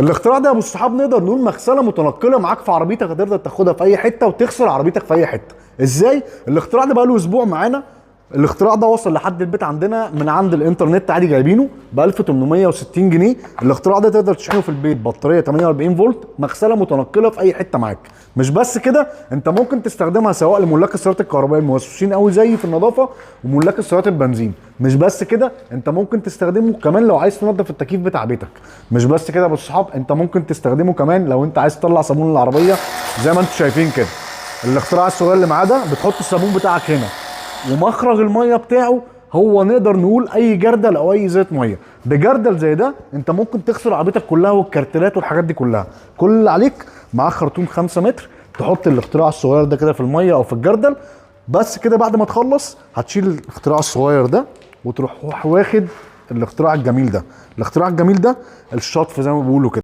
الاختراع ده يا ابو الصحاب نقدر نقول مغسله متنقله معاك في عربيتك، هتقدر تاخدها في اي حته وتغسل عربيتك في اي حته. ازاي؟ الاختراع ده بقى له اسبوع معانا. الاختراع ده وصل لحد البيت عندنا من عند الانترنت عادي، جايبينه ب 1860 جنيه. الاختراع ده تقدر تشحنه في البيت، بطاريه 48 فولت، مغسله متنقله في اي حته معاك. مش بس كده، انت ممكن تستخدمها سواء لملاك السيارات الكهربائيه الموسوسين قوي زي في النظافه وملاك السيارات البنزين. مش بس كده، انت ممكن تستخدمه كمان لو عايز تنظف التكييف بتاع بيتك. مش بس كده يا ابو الصحاب، انت ممكن تستخدمه كمان لو انت عايز تطلع صابون العربيه زي ما انتم شايفين كده. الاختراع الصغير اللي معاه ده بتحط الصابون بتاعك هنا، ومخرج الميه بتاعه هو نقدر نقول اي جردل او اي زيت ميه. بجردل زي ده انت ممكن تغسل عربيتك كلها والكرتلات والحاجات دي كلها. كل اللي عليك معاك خرطوم 5 متر، تحط الاختراع الصغير ده كده في الميه او في الجردل. بس كده بعد ما تخلص هتشيل الاختراع الصغير ده وتروح واخد الاختراع الجميل ده. الاختراع الجميل ده الشطف زي ما بيقولوا كده.